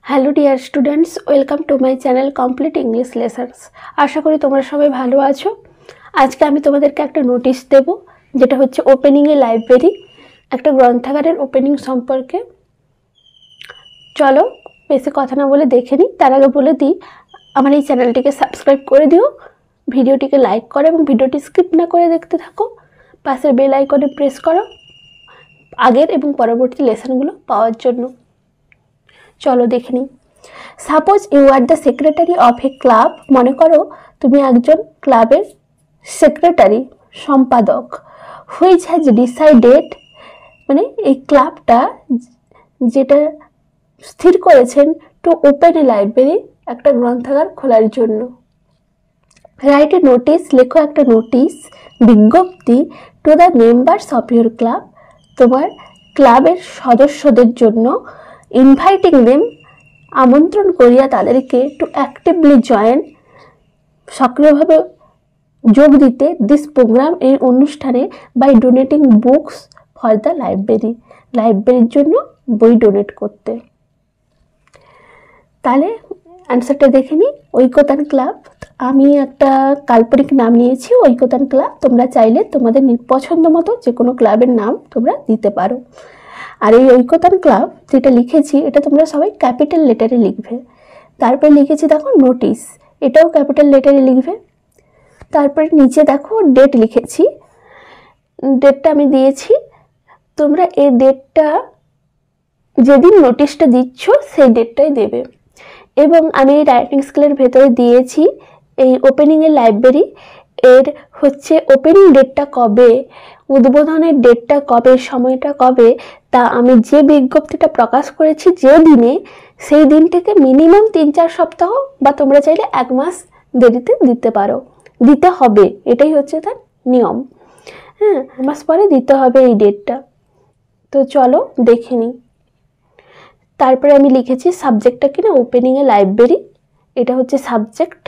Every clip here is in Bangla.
Hello dear students, welcome to my channel complete English lessons. আশা করি তোমরা সবাই ভালো আছো। আজকে আমি তোমাদেরকে একটা নোটিশ দেব, যেটা হচ্ছে ওপেনিং এ লাইব্রেরি, একটা গ্রন্থাগারের ওপেনিং সম্পর্কে। চলো বেশি কথা না বলে দেখে নিই। তার আগে বলে দিই, আমার এই চ্যানেলটিকে সাবস্ক্রাইব করে দিও, ভিডিওটিকে লাইক করো এবং ভিডিওটি স্কিপ না করে দেখতে থাকো। পাশের বেল আইকনে প্রেস করো আগের এবং পরবর্তী লেসনগুলো পাওয়ার জন্য। চলো দেখে নিই। Suppose you are the secretary of a club. মনে করো তুমি একজন ক্লাবের সেক্রেটারি, সম্পাদক। হুইচ হ্যাজ ডিসাইডেড, মানে এই ক্লাবটা যেটা স্থির করেছেন, টু ওপেন এ লাইব্রেরি, একটা গ্রন্থাগার খোলার জন্য। রাইট এ নোটিস, লেখো একটা নোটিস, বিজ্ঞপ্তি, to the members of your club, তোমার ক্লাবের সদস্যদের জন্য। ইনভাইটিং দেম, আমন্ত্রণ করিয়া তাদেরকে, টু অ্যাক্টিভলি জয়েন, সক্রিয়ভাবে যোগ দিতে, দিস প্রোগ্রাম, এই অনুষ্ঠানে, by donating books for the library, লাইব্রেরির জন্য বই ডোনেট করতে। তাহলে অ্যান্সারটা দেখে নিই। ঐকতান ক্লাব, আমি একটা কাল্পনিক নাম নিয়েছি, ঐকতান ক্লাব। তোমরা চাইলে তোমাদের পছন্দ মতো যে কোনো ক্লাবের নাম তোমরা দিতে পারো। আর এই ঐকতান ক্লাব যেটা লিখেছি, এটা তোমরা সবাই ক্যাপিটাল লেটারে লিখবে। তারপরে লিখেছি দেখো নোটিস, এটাও ক্যাপিটাল লেটারে লিখবে। তারপরে নিচে দেখো ডেট লিখেছি, ডেটটা আমি দিয়েছি। তোমরা এই ডেটটা, যেদিন নোটিশটা দিচ্ছ সেই ডেটটাই দেবে। এবং আমি এই রাইটিং স্কেলের ভেতরে দিয়েছি এই ওপেনিংয়ের লাইব্রেরি, এর হচ্ছে ওপেনিং ডেটটা কবে, উদ্বোধনের ডেটটা কবে, সময়টা কবে, তা আমি যে বিজ্ঞপ্তিটা প্রকাশ করেছি যে দিনে, সেই দিন থেকে মিনিমাম 3-4 সপ্তাহ বা তোমরা চাইলে 1 মাস দেরিতে দিতে পারো, দিতে হবে, এটাই হচ্ছে তার নিয়ম। হ্যাঁ, 1 মাস পরে দিতে হবে এই ডেটটা। তো চলো দেখে নিই। তারপরে আমি লিখেছি সাবজেক্টটা কিনা ওপেনিং এ লাইব্রেরি, এটা হচ্ছে সাবজেক্ট।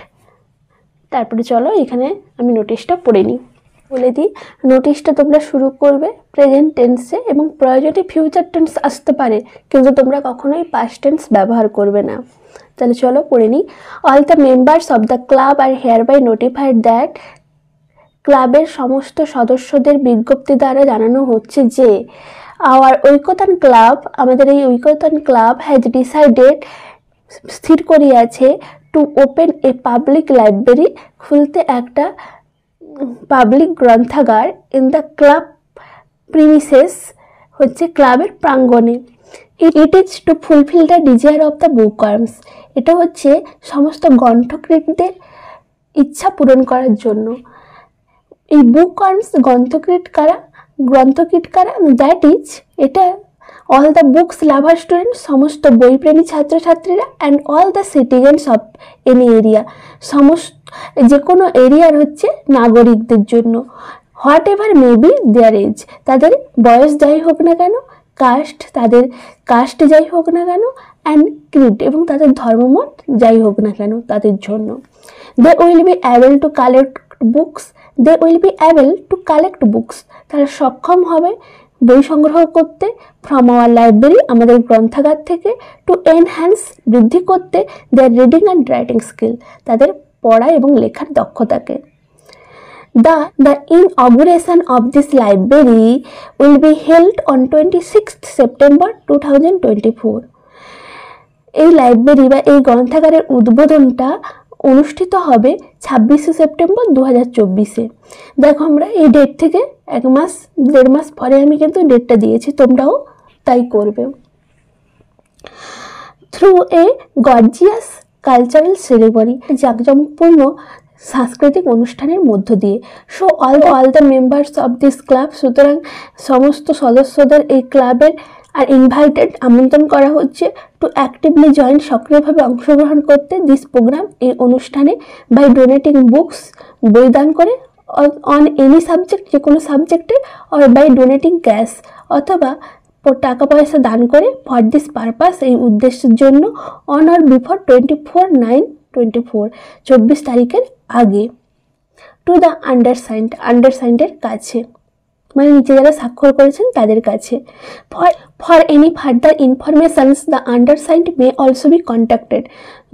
তারপরে চলো এখানে আমি নোটিশটা পড়ে নিই। বলে দিই, নোটিশটা তোমরা শুরু করবে প্রেজেন্ট টেন্সে, এবং প্রয়োজনে ফিউচার টেন্স আসতে পারে, কিন্তু তোমরা কখনোই পাস্ট টেন্স ব্যবহার করবে না। তাহলে চলো পড়ে নিই। All the members of the club are hereby notified that, ক্লাবের সমস্ত সদস্যদের বিজ্ঞপ্তি দ্বারা জানানো হচ্ছে যে, আওয়ার ঐকতান ক্লাব, আমাদের এই ঐকতান ক্লাব, হ্যাজ ডিসাইডেড, স্থির করিয়াছে, to open a public library, খুলতে একটা পাবলিক গ্রন্থাগার, ইন দ্য ক্লাব প্রিমিসেস, হচ্ছে ক্লাবের প্রাঙ্গণে। It is to fulfil the desire of the bookworms, এটা হচ্ছে সমস্ত গ্রন্থকৃতদের ইচ্ছা পূরণ করার জন্য। এই বুকওয়ার্মস, গ্রন্থকৃত কারা, গ্রন্থকৃত কারা, দ্যাট ইজ, এটা all the books lover student, সমস্ত বইপ্রেমী ছাত্রছাত্রীরা, and all the citizens of any area, সমস্ত যে কোনো এরিয়ার হচ্ছে নাগরিকদের জন্য। Whatever may be their age, তাদের বয়স যাই হোক না কেন, কাস্ট, তাদের কাস্ট যাই হোক না কেন, অ্যান্ড ক্রিড, এবং তাদের ধর্মমত যাই হোক না কেন তাদের জন্য। They will be able to collect books, they will be able to collect books, তারা সক্ষম হবে বই সংগ্রহ করতে, ফ্রম আওয়ার লাইব্রেরি, আমাদের গ্রন্থাগার থেকে, টু এনহ্যান্স, বৃদ্ধি করতে, দেয়ার রিডিং অ্যান্ড রাইটিং স্কিল, তাদের পড়া এবং লেখার দক্ষতাকে। The inauguration of this library will be held on 26th September 2024. এই লাইব্রেরি বা এই গ্রন্থাগারের উদ্বোধনটা অনুষ্ঠিত হবে 26শে সেপ্টেম্বর 2024-এ। দেখো আমরা এই ডেট থেকে 1 মাস 1.5 মাস পরে আমি কিন্তু ডেটটা দিয়েছি, তোমরাও তাই করবে। Through a gorgeous cultural ceremony, জাঁকজমকপূর্ণ সাংস্কৃতিক অনুষ্ঠানের মধ্য দিয়ে। So all the members of this club, সুতরাং সমস্ত সদস্যদের এই ক্লাবের আর ইনভাইটেড, আমন্ত্রণ করা হচ্ছে, টু অ্যাক্টিভলি জয়েন, সক্রিয়ভাবে অংশগ্রহণ করতে, দিস প্রোগ্রাম, এই অনুষ্ঠানে, বাই ডোনেটিং বুকস, বই দান করে, অন এনি সাবজেক্ট, যে কোনো সাবজেক্টে, অর বাই ডোনেটিং ক্যাশ, অথবা টাকা পয়সা দান করে, ফর দিস পারপাস, এই উদ্দেশ্যের জন্য, অন অর বিফোর 24/9/24, 24 তারিখের আগে, টু দ্য আন্ডারসাইন্ড, আন্ডারসাইন্ডের কাছে। মানে নিচে যারা স্বাক্ষর করেছেন তাদের কাছে। For any further informations the undersigned may also be contacted.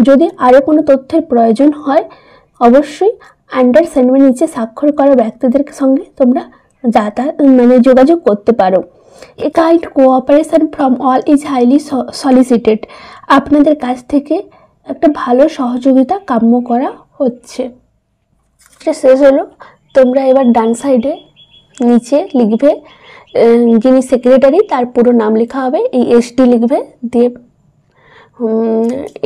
যদি আরও কোনো তথ্যের প্রয়োজন হয় অবশ্যই আন্ডারসাইন্ড মানে নিচে স্বাক্ষর করা ব্যক্তিদের সঙ্গে তোমরা যোগাযোগ করতে পারো। A kind cooperation from all is highly সলিসিটেড। আপনাদের কাছ থেকে একটা ভালো সহযোগিতা কাম্য করা হচ্ছে। এটা শেষ হলো। তোমরা এবার ডান সাইডে নিচে লিখবে যিনি সেক্রেটারি তার পুরো নাম লেখা হবে, এই এসডি লিখবে, দিয়ে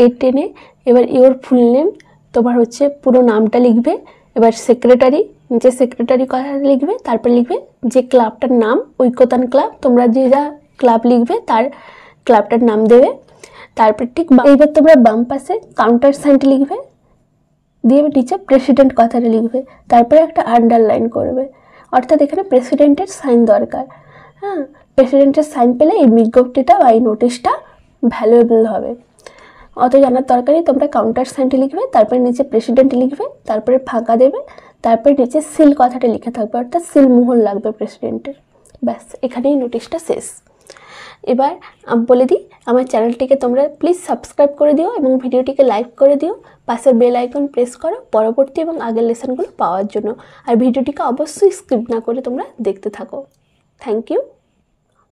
এ টেনে এবার ইওর ফুল নেম তোমার হচ্ছে পুরো নামটা লিখবে। এবার সেক্রেটারি নিচে সেক্রেটারি কথা লিখবে, তারপর লিখবে যে ক্লাবটার নাম ঐক্যতান ক্লাব, তোমরা যে যা ক্লাব লিখবে তার ক্লাবটার নাম দেবে। তারপর ঠিক এইবার তোমরা বাম পাশে কাউন্টার সাইন লিখবে, দিয়ে নিচে প্রেসিডেন্ট কথাটা লিখবে, তারপরে একটা আন্ডারলাইন করবে, অর্থাৎ এখানে প্রেসিডেন্টের সাইন দরকার। হ্যাঁ, প্রেসিডেন্টের সাইন পেলে এই বিজ্ঞপ্তিটা বা এই নোটিশটা ভ্যালুয়েবল হবে। অত জানার দরকারই, তোমরা কাউন্টার সাইনটি লিখবে, তারপরে নিচে প্রেসিডেন্ট লিখবে, তারপরে ফাঁকা দেবে, তারপরে নিচে সিল কথাটা লিখে থাকবে, অর্থাৎ সিল মোহর লাগবে প্রেসিডেন্টের। ব্যাস, এখানেই নোটিশটা শেষ। এবার বলে দিই, আমার চ্যানেলটিকে তোমরা প্লিজ সাবস্ক্রাইব করে দিও এবং ভিডিওটিকে লাইক করে দিও, পাশের বেল আইকন প্রেস করো পরবর্তী এবং আগের লেসনগুলো পাওয়ার জন্য। আর ভিডিওটিকে অবশ্যই স্কিপ না করে তোমরা দেখতে থাকো। Thank you.